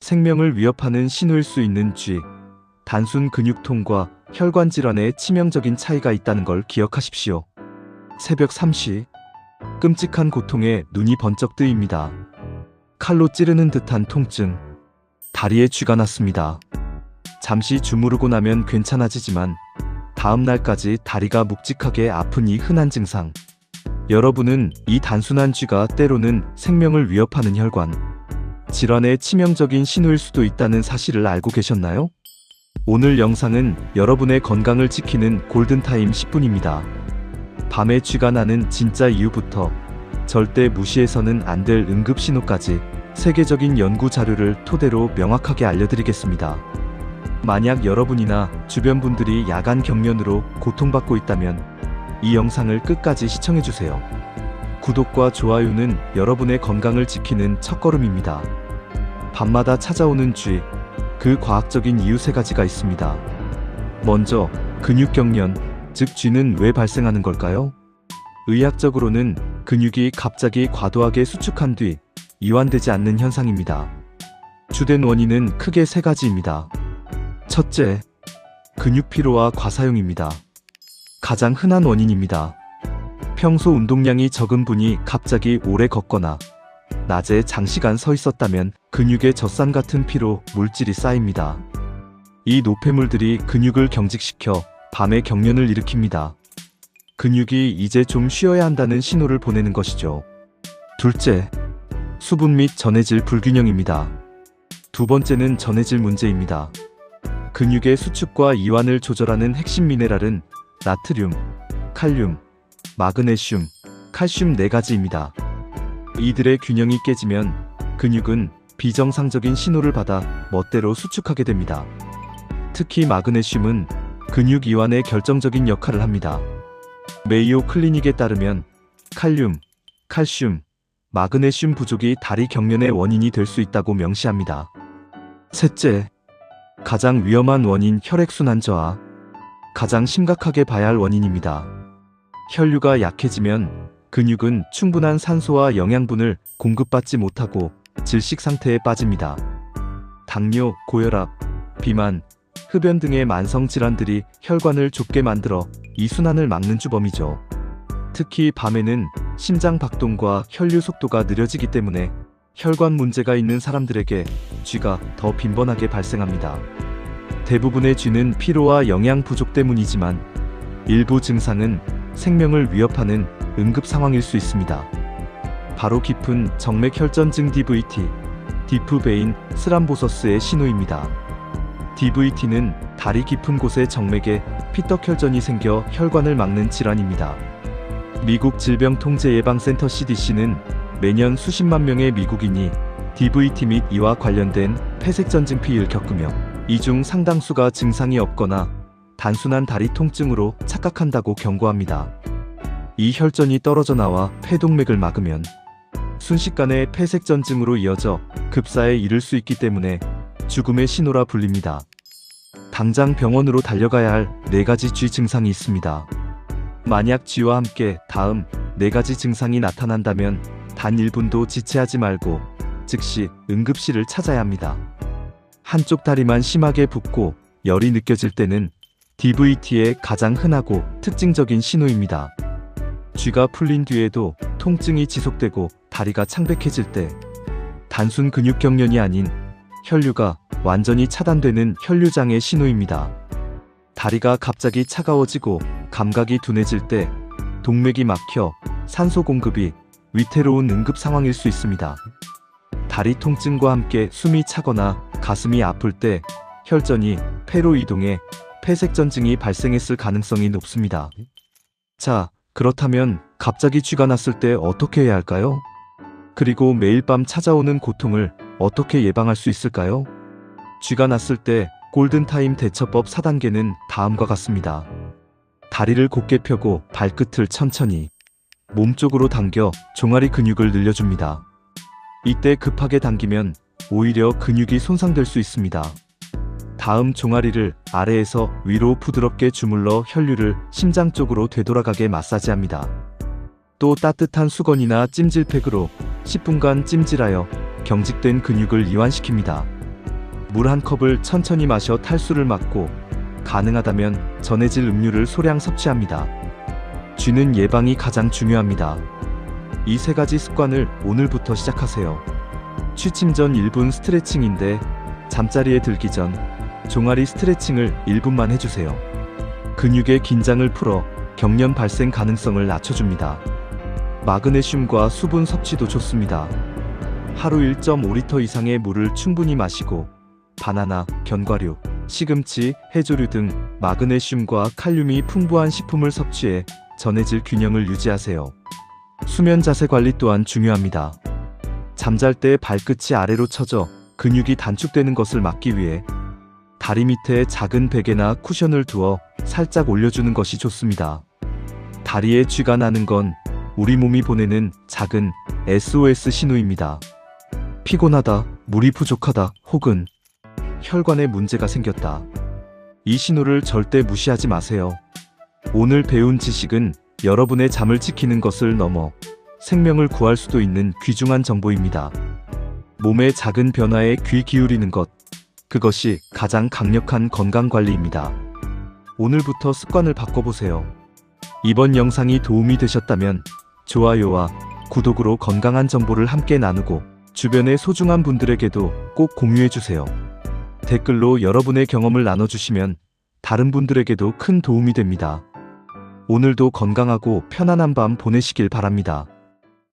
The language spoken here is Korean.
생명을 위협하는 신호일 수 있는 쥐. 단순 근육통과 혈관 질환에 치명적인 차이가 있다는 걸 기억하십시오. 새벽 3시. 끔찍한 고통에 눈이 번쩍 뜨입니다. 칼로 찌르는 듯한 통증. 다리에 쥐가 났습니다. 잠시 주무르고 나면 괜찮아지지만 다음 날까지 다리가 묵직하게 아픈 이 흔한 증상. 여러분은 이 단순한 쥐가 때로는 생명을 위협하는 혈관 질환의 치명적인 신호일 수도 있다는 사실을 알고 계셨나요? 오늘 영상은 여러분의 건강을 지키는 골든타임 10분입니다. 밤에 쥐가 나는 진짜 이유부터 절대 무시해서는 안 될 응급신호까지 세계적인 연구 자료를 토대로 명확하게 알려드리겠습니다. 만약 여러분이나 주변 분들이 야간 경련으로 고통받고 있다면 이 영상을 끝까지 시청해주세요. 구독과 좋아요는 여러분의 건강을 지키는 첫걸음입니다. 밤마다 찾아오는 쥐, 그 과학적인 이유 3가지가 있습니다. 먼저, 근육경련, 즉 쥐는 왜 발생하는 걸까요? 의학적으로는 근육이 갑자기 과도하게 수축한 뒤 이완되지 않는 현상입니다. 주된 원인은 크게 3가지입니다. 첫째, 근육 피로와 과사용입니다. 가장 흔한 원인입니다. 평소 운동량이 적은 분이 갑자기 오래 걷거나 낮에 장시간 서 있었다면 근육에 젖산 같은 피로 물질이 쌓입니다. 이 노폐물들이 근육을 경직시켜 밤에 경련을 일으킵니다. 근육이 이제 좀 쉬어야 한다는 신호를 보내는 것이죠. 둘째, 수분 및 전해질 불균형입니다. 두 번째는 전해질 문제입니다. 근육의 수축과 이완을 조절하는 핵심 미네랄은 나트륨, 칼륨, 마그네슘, 칼슘 4가지입니다. 이들의 균형이 깨지면 근육은 비정상적인 신호를 받아 멋대로 수축하게 됩니다. 특히 마그네슘은 근육 이완에 결정적인 역할을 합니다. 메이오 클리닉에 따르면 칼륨, 칼슘, 마그네슘 부족이 다리 경련의 원인이 될 수 있다고 명시합니다. 셋째, 가장 위험한 원인 혈액순환 저하. 가장 심각하게 봐야 할 원인입니다. 혈류가 약해지면 근육은 충분한 산소와 영양분을 공급받지 못하고 질식 상태에 빠집니다. 당뇨, 고혈압, 비만, 흡연 등의 만성 질환들이 혈관을 좁게 만들어 이 순환을 막는 주범이죠. 특히 밤에는 심장 박동과 혈류 속도가 느려지기 때문에 혈관 문제가 있는 사람들에게 쥐가 더 빈번하게 발생합니다. 대부분의 쥐는 피로와 영양 부족 때문이지만 일부 증상은 생명을 위협하는 응급 상황일 수 있습니다. 바로 깊은 정맥혈전증 DVT, 디프 베인 스람보서스의 신호입니다. DVT는 다리 깊은 곳의 정맥에 피떡혈전이 생겨 혈관을 막는 질환입니다. 미국 질병통제예방센터 CDC는 매년 수십만 명의 미국인이 DVT 및 이와 관련된 폐색전증 피해를 겪으며 이 중 상당수가 증상이 없거나 단순한 다리 통증으로 착각한다고 경고합니다. 이 혈전이 떨어져 나와 폐동맥을 막으면 순식간에 폐색전증으로 이어져 급사에 이를 수 있기 때문에 죽음의 신호라 불립니다. 당장 병원으로 달려가야 할 4가지 쥐 증상이 있습니다. 만약 쥐와 함께 다음 4가지 증상이 나타난다면 단 1분도 지체하지 말고 즉시 응급실을 찾아야 합니다. 한쪽 다리만 심하게 붓고 열이 느껴질 때는 DVT의 가장 흔하고 특징적인 신호입니다. 쥐가 풀린 뒤에도 통증이 지속되고 다리가 창백해질 때 단순 근육경련이 아닌 혈류가 완전히 차단되는 혈류장애 신호입니다. 다리가 갑자기 차가워지고 감각이 둔해질 때 동맥이 막혀 산소 공급이 위태로운 응급 상황일 수 있습니다. 다리 통증과 함께 숨이 차거나 가슴이 아플 때 혈전이 폐로 이동해 폐색전증이 발생했을 가능성이 높습니다. 자, 그렇다면 갑자기 쥐가 났을 때 어떻게 해야 할까요? 그리고 매일 밤 찾아오는 고통을 어떻게 예방할 수 있을까요? 쥐가 났을 때 골든타임 대처법 4단계는 다음과 같습니다. 다리를 곧게 펴고 발끝을 천천히 몸쪽으로 당겨 종아리 근육을 늘려줍니다. 이때 급하게 당기면 오히려 근육이 손상될 수 있습니다. 다음 종아리를 아래에서 위로 부드럽게 주물러 혈류를 심장 쪽으로 되돌아가게 마사지합니다. 또 따뜻한 수건이나 찜질팩으로 10분간 찜질하여 경직된 근육을 이완시킵니다. 물 한 컵을 천천히 마셔 탈수를 막고 가능하다면 전해질 음료를 소량 섭취합니다. 쥐는 예방이 가장 중요합니다. 이 세 가지 습관을 오늘부터 시작하세요. 취침 전 1분 스트레칭인데 잠자리에 들기 전 종아리 스트레칭을 1분만 해주세요. 근육의 긴장을 풀어 경련 발생 가능성을 낮춰줍니다. 마그네슘과 수분 섭취도 좋습니다. 하루 1.5리터 이상의 물을 충분히 마시고 바나나, 견과류, 시금치, 해조류 등 마그네슘과 칼륨이 풍부한 식품을 섭취해 전해질 균형을 유지하세요. 수면 자세 관리 또한 중요합니다. 잠잘 때 발끝이 아래로 처져 근육이 단축되는 것을 막기 위해 다리 밑에 작은 베개나 쿠션을 두어 살짝 올려주는 것이 좋습니다. 다리에 쥐가 나는 건 우리 몸이 보내는 작은 SOS 신호입니다. 피곤하다, 물이 부족하다, 혹은 혈관에 문제가 생겼다. 이 신호를 절대 무시하지 마세요. 오늘 배운 지식은 여러분의 잠을 지키는 것을 넘어 생명을 구할 수도 있는 귀중한 정보입니다. 몸의 작은 변화에 귀 기울이는 것, 그것이 가장 강력한 건강관리입니다. 오늘부터 습관을 바꿔보세요. 이번 영상이 도움이 되셨다면 좋아요와 구독으로 건강한 정보를 함께 나누고 주변의 소중한 분들에게도 꼭 공유해주세요. 댓글로 여러분의 경험을 나눠주시면 다른 분들에게도 큰 도움이 됩니다. 오늘도 건강하고 편안한 밤 보내시길 바랍니다.